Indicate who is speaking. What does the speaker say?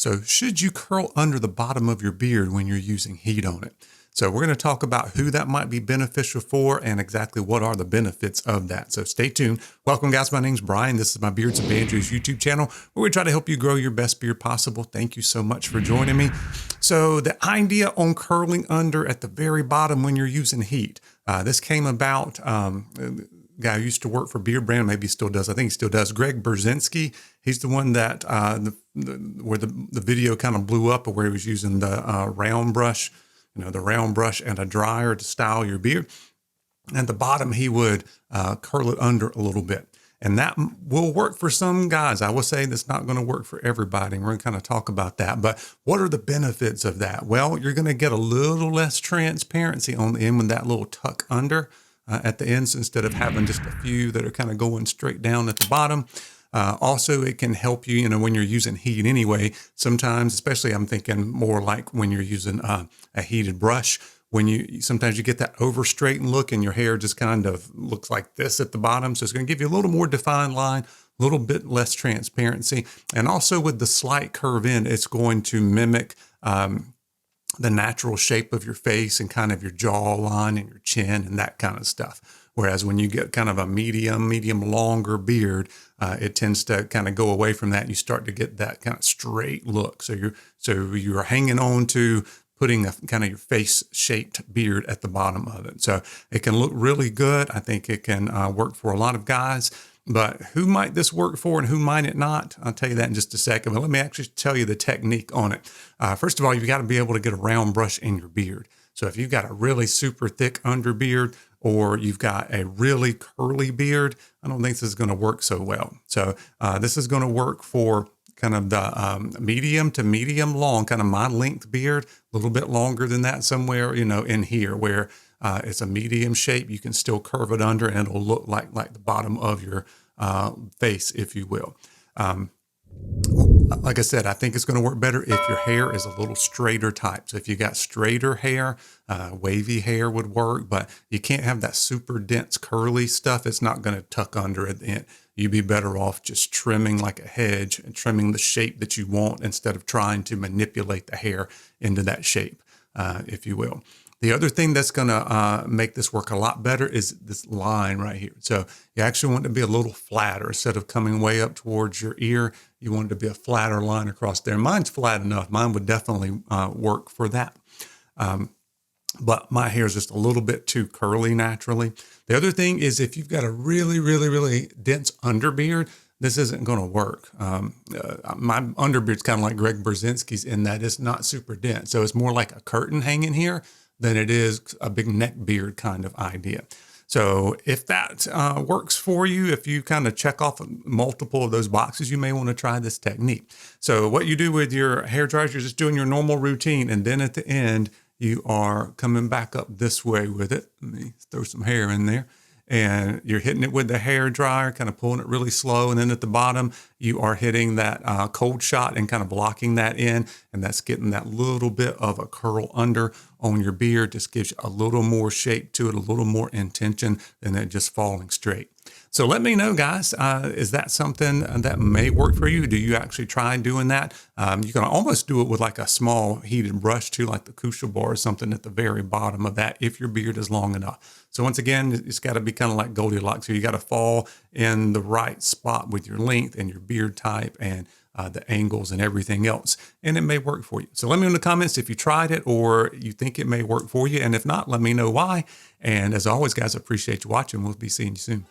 Speaker 1: So should you curl under the bottom of your beard when you're using heat on it? So we're going to talk about who that might be beneficial for and exactly what are the benefits of that. So stay tuned. Welcome guys. My name's Brian. This is my Beards and Banjos YouTube channel where we try to help you grow your best beard possible. Thank you so much for joining me. So the idea on curling under at the very bottom when you're using heat, this came about, guy who used to work for Beard Brand, maybe he still does. I think he still does. Greg Berzinski. He's the one that where the video kind of blew up, where he was using the round brush, the round brush and a dryer to style your beard. At the bottom, he would curl it under a little bit. And that will work for some guys. I will say that's not going to work for everybody. And we're going to kind of talk about that. But what are the benefits of that? Well, you're going to get a little less transparency on the end with that little tuck under at the ends instead of having just a few that are kind of going straight down at the bottom. Also, it can help you, when you're using heat anyway, sometimes, especially I'm thinking more like when you're using a heated brush, sometimes you get that over straightened look and your hair just kind of looks like this at the bottom. So it's going to give you a little more defined line, a little bit less transparency. And also with the slight curve in, it's going to mimic the natural shape of your face and kind of your jawline and your chin and that kind of stuff. Whereas when you get kind of a medium longer beard, it tends to kind of go away from that. You start to get that kind of straight look. So you're hanging on to putting a kind of your face shaped beard at the bottom of it. So it can look really good. I think it can work for a lot of guys. But who might this work for and who might it not? I'll tell you that in just a second. But let me actually tell you the technique on it. First of all, you've got to be able to get a round brush in your beard. So if you've got a really super thick underbeard or you've got a really curly beard, I don't think this is going to work so well. So this is going to work for kind of the medium to medium long, kind of my length beard, a little bit longer than that somewhere, in here where it's a medium shape. You can still curve it under and it'll look like the bottom of your face, if you will. Like I said, I think it's going to work better if your hair is a little straighter type. So if you got straighter hair, wavy hair would work, but you can't have that super dense curly stuff. It's not going to tuck under at the end. You'd be better off just trimming like a hedge and trimming the shape that you want instead of trying to manipulate the hair into that shape, if you will. The other thing that's going to make this work a lot better is this line right here. So you actually want it to be a little flatter. Instead of coming way up towards your ear, you want it to be a flatter line across there. Mine's flat enough. Mine would definitely work for that. But my hair is just a little bit too curly naturally. The other thing is if you've got a really, really, really dense underbeard, this isn't going to work. My underbeard's kind of like Greg Berzinski's in that it's not super dense. So it's more like a curtain hanging here than it is a big neck beard kind of idea. So if that works for you, if you kind of check off multiple of those boxes, you may want to try this technique. So what you do with your hair dryers, you're just doing your normal routine. And then at the end, you are coming back up this way with it. Let me throw some hair in there. And you're hitting it with the hair dryer, kind of pulling it really slow. And then at the bottom, you are hitting that cold shot and kind of blocking that in. And that's getting that little bit of a curl under on your beard. Just gives you a little more shape to it, a little more intention than it just falling straight. So let me know, guys, is that something that may work for you? Do you actually try doing that? You can almost do it with like a small heated brush too, like the Kusha bar or something at the very bottom of that if your beard is long enough. So once again, it's got to be kind of like Goldilocks. So you got to fall in the right spot with your length and your beard type and the angles and everything else, and it may work for you. So let me know in the comments if you tried it or you think it may work for you. And if not, let me know why. And as always, guys, I appreciate you watching. We'll be seeing you soon.